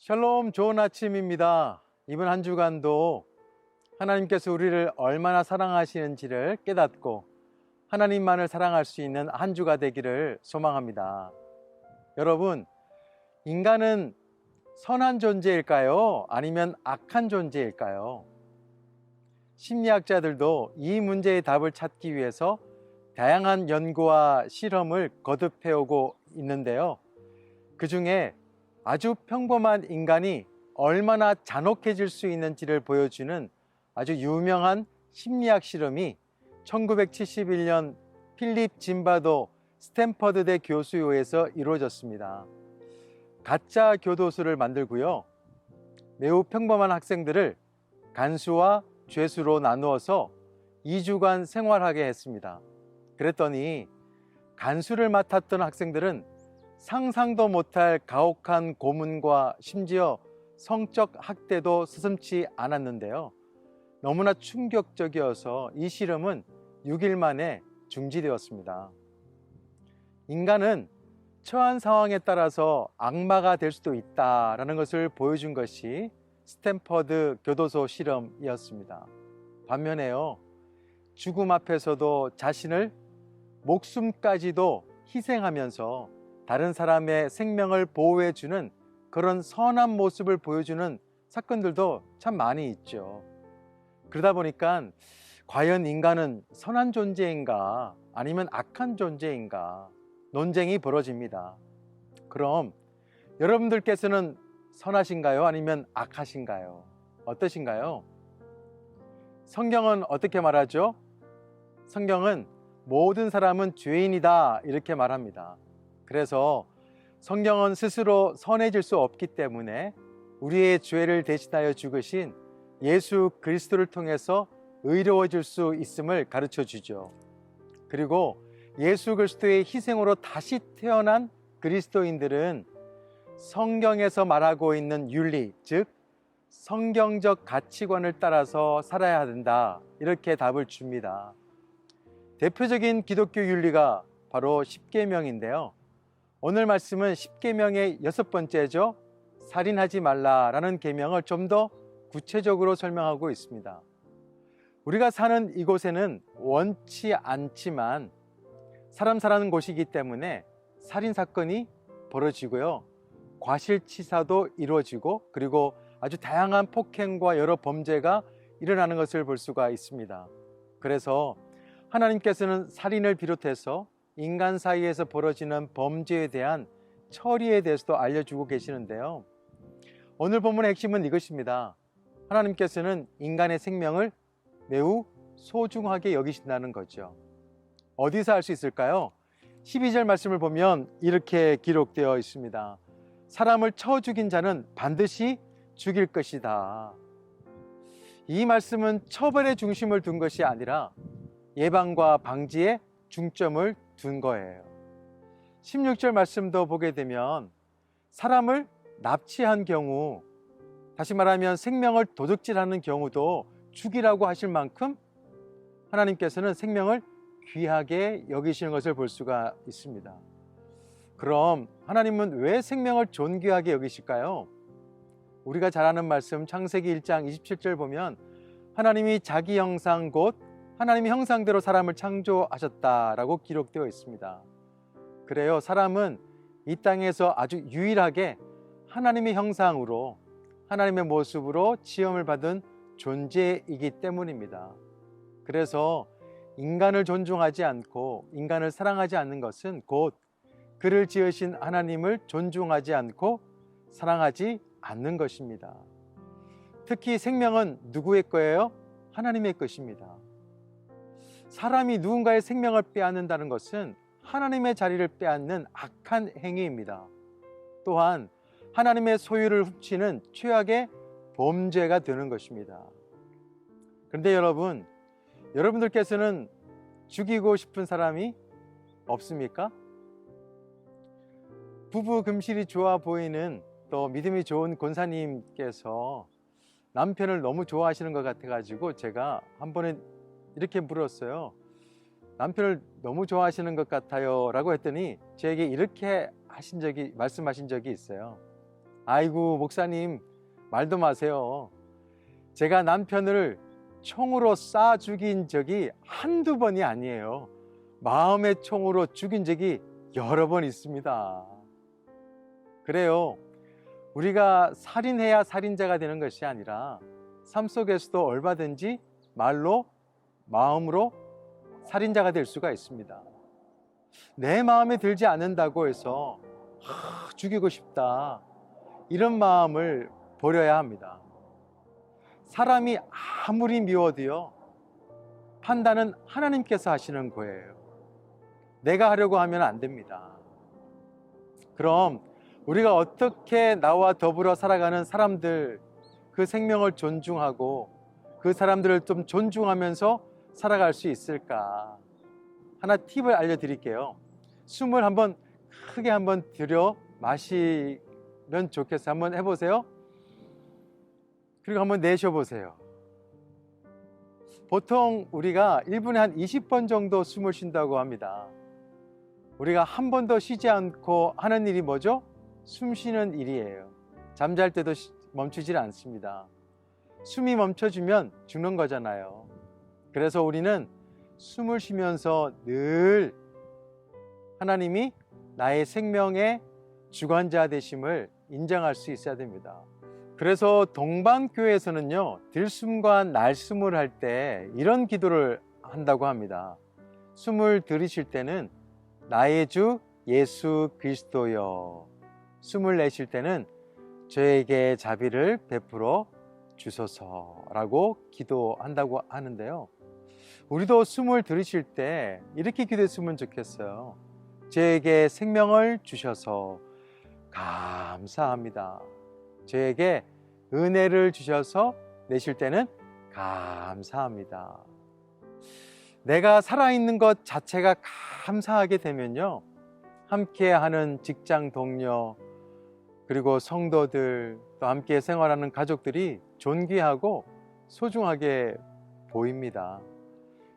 샬롬, 좋은 아침입니다. 이번 한 주간도 하나님께서 우리를 얼마나 사랑하시는지를 깨닫고 하나님만을 사랑할 수 있는 한 주가 되기를 소망합니다. 여러분, 인간은 선한 존재일까요? 아니면 악한 존재일까요? 심리학자들도 이 문제의 답을 찾기 위해서 다양한 연구와 실험을 거듭해오고 있는데요. 그 중에 아주 평범한 인간이 얼마나 잔혹해질 수 있는지를 보여주는 아주 유명한 심리학 실험이 1971년 필립 짐바도 스탠퍼드대 교수에 의해서 이루어졌습니다. 가짜 교도소를 만들고요. 매우 평범한 학생들을 간수와 죄수로 나누어서 2주간 생활하게 했습니다. 그랬더니 간수를 맡았던 학생들은 상상도 못할 가혹한 고문과 심지어 성적 학대도 서슴지 않았는데요. 너무나 충격적이어서 이 실험은 6일 만에 중지되었습니다. 인간은 처한 상황에 따라서 악마가 될 수도 있다라는 것을 보여준 것이 스탠퍼드 교도소 실험이었습니다. 반면에요, 죽음 앞에서도 자신을 목숨까지도 희생하면서 다른 사람의 생명을 보호해주는 그런 선한 모습을 보여주는 사건들도 참 많이 있죠. 그러다 보니까 과연 인간은 선한 존재인가 아니면 악한 존재인가 논쟁이 벌어집니다. 그럼 여러분들께서는 선하신가요? 아니면 악하신가요? 어떠신가요? 성경은 어떻게 말하죠? 성경은 모든 사람은 죄인이다 이렇게 말합니다. 그래서 성경은 스스로 선해질 수 없기 때문에 우리의 죄를 대신하여 죽으신 예수 그리스도를 통해서 의로워질 수 있음을 가르쳐 주죠. 그리고 예수 그리스도의 희생으로 다시 태어난 그리스도인들은 성경에서 말하고 있는 윤리, 즉 성경적 가치관을 따라서 살아야 된다 이렇게 답을 줍니다. 대표적인 기독교 윤리가 바로 십계명인데요. 오늘 말씀은 십계명의 6번째죠. 살인하지 말라라는 계명을 좀 더 구체적으로 설명하고 있습니다. 우리가 사는 이곳에는 원치 않지만 사람 사는 곳이기 때문에 살인 사건이 벌어지고요. 과실치사도 이루어지고 그리고 아주 다양한 폭행과 여러 범죄가 일어나는 것을 볼 수가 있습니다. 그래서 하나님께서는 살인을 비롯해서 인간 사이에서 벌어지는 범죄에 대한 처리에 대해서도 알려주고 계시는데요. 오늘 본문의 핵심은 이것입니다. 하나님께서는 인간의 생명을 매우 소중하게 여기신다는 거죠. 어디서 알 수 있을까요? 12절 말씀을 보면 이렇게 기록되어 있습니다. 사람을 쳐 죽인 자는 반드시 죽일 것이다. 이 말씀은 처벌의 중심을 둔 것이 아니라 예방과 방지에 중점을 둔 거예요. 16절 말씀도 보게 되면 사람을 납치한 경우, 다시 말하면 생명을 도둑질하는 경우도 죽이라고 하실 만큼 하나님께서는 생명을 귀하게 여기시는 것을 볼 수가 있습니다. 그럼 하나님은 왜 생명을 존귀하게 여기실까요? 우리가 잘 아는 말씀 창세기 1장 27절 보면 하나님이 자기 형상 곧 하나님의 형상대로 사람을 창조하셨다라고 기록되어 있습니다. 그래요, 사람은 이 땅에서 아주 유일하게 하나님의 형상으로 하나님의 모습으로 지음을 받은 존재이기 때문입니다. 그래서 인간을 존중하지 않고 인간을 사랑하지 않는 것은 곧 그를 지으신 하나님을 존중하지 않고 사랑하지 않는 것입니다. 특히 생명은 누구의 거예요? 하나님의 것입니다. 사람이 누군가의 생명을 빼앗는다는 것은 하나님의 자리를 빼앗는 악한 행위입니다. 또한 하나님의 소유를 훔치는 최악의 범죄가 되는 것입니다. 그런데 여러분들께서는 죽이고 싶은 사람이 없습니까? 부부 금실이 좋아 보이는 또 믿음이 좋은 권사님께서 남편을 너무 좋아하시는 것 같아가지고 제가 한 번에 이렇게 물었어요. 남편을 너무 좋아하시는 것 같아요 라고 했더니 저에게 이렇게 말씀하신 적이 있어요. 아이고, 목사님, 말도 마세요. 제가 남편을 총으로 쏴 죽인 적이 한두 번이 아니에요. 마음의 총으로 죽인 적이 여러 번 있습니다. 그래요. 우리가 살인해야 살인자가 되는 것이 아니라 삶 속에서도 얼마든지 말로, 마음으로 살인자가 될 수가 있습니다. 내 마음에 들지 않는다고 해서 죽이고 싶다, 이런 마음을 버려야 합니다. 사람이 아무리 미워도요, 판단은 하나님께서 하시는 거예요. 내가 하려고 하면 안 됩니다. 그럼 우리가 어떻게 나와 더불어 살아가는 사람들, 그 생명을 존중하고 그 사람들을 좀 존중하면서 살아갈 수 있을까? 하나 팁을 알려드릴게요. 숨을 한번 크게 한번 들여 마시면 좋겠어요. 한번 해보세요. 그리고 한번 내쉬어보세요. 보통 우리가 1분에 한 20번 정도 숨을 쉰다고 합니다. 우리가 한 번도 쉬지 않고 하는 일이 뭐죠? 숨 쉬는 일이에요. 잠잘 때도 멈추질 않습니다. 숨이 멈춰주면 죽는 거잖아요. 그래서 우리는 숨을 쉬면서 늘 하나님이 나의 생명의 주관자 되심을 인정할 수 있어야 됩니다. 그래서 동방교회에서는요, 들숨과 날숨을 할 때 이런 기도를 한다고 합니다. 숨을 들이쉴 때는 나의 주 예수 그리스도여, 숨을 내쉴 때는 저에게 자비를 베풀어 주소서라고 기도한다고 하는데요. 우리도 숨을 들이쉴 때 이렇게 기도했으면 좋겠어요. 저에게 생명을 주셔서 감사합니다. 저에게 은혜를 주셔서 내쉴 때는 감사합니다. 내가 살아있는 것 자체가 감사하게 되면요, 함께하는 직장 동료, 그리고 성도들, 또 함께 생활하는 가족들이 존귀하고 소중하게 보입니다.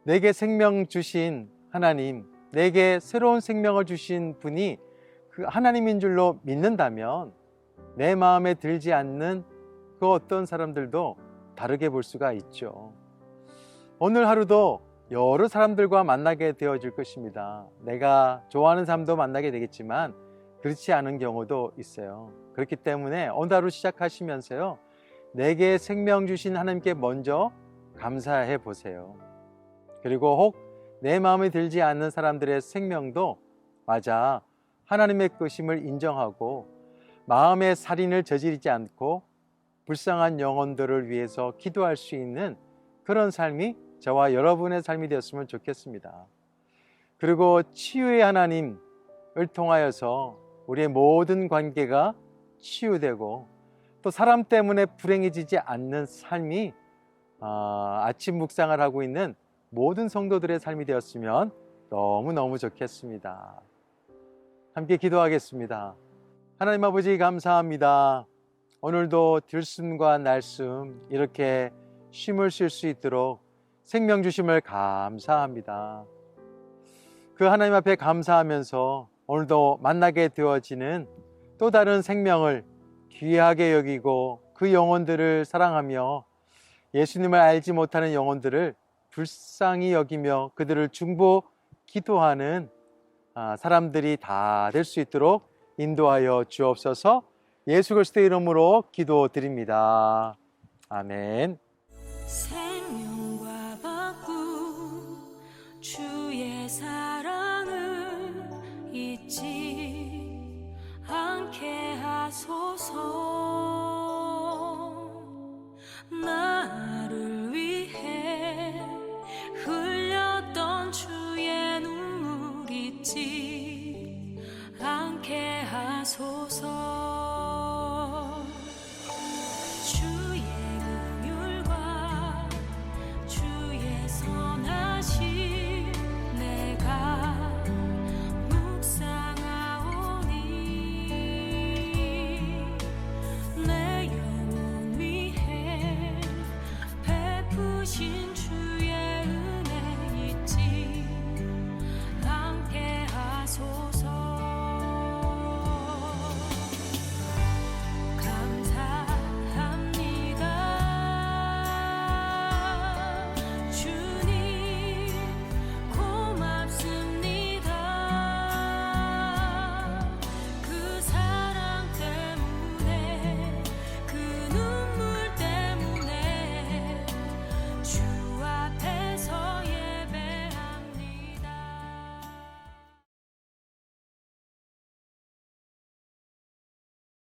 내게 생명 주신 하나님, 내게 새로운 생명을 주신 분이 그 하나님인 줄로 믿는다면 내 마음에 들지 않는 그 어떤 사람들도 다르게 볼 수가 있죠. 오늘 하루도 여러 사람들과 만나게 되어질 것입니다. 내가 좋아하는 사람도 만나게 되겠지만 그렇지 않은 경우도 있어요. 그렇기 때문에 오늘 하루 시작하시면서요, 내게 생명 주신 하나님께 먼저 감사해 보세요. 그리고 혹 내 마음에 들지 않는 사람들의 생명도 맞아, 하나님의 것임을 인정하고 마음의 살인을 저지르지 않고 불쌍한 영혼들을 위해서 기도할 수 있는 그런 삶이 저와 여러분의 삶이 되었으면 좋겠습니다. 그리고 치유의 하나님을 통하여서 우리의 모든 관계가 치유되고 또 사람 때문에 불행해지지 않는 삶이 아침 묵상을 하고 있는 모든 성도들의 삶이 되었으면 너무너무 좋겠습니다. 함께 기도하겠습니다. 하나님 아버지, 감사합니다. 오늘도 들숨과 날숨 이렇게 쉼을 쉴 수 있도록 생명 주심을 감사합니다. 그 하나님 앞에 감사하면서 오늘도 만나게 되어지는 또 다른 생명을 귀하게 여기고 그 영혼들을 사랑하며 예수님을 알지 못하는 영혼들을 불쌍히 여기며 그들을 중보 기도하는 사람들이 다 될 수 있도록 인도하여 주옵소서. 예수 그리스도의 이름으로 기도드립니다. 아멘.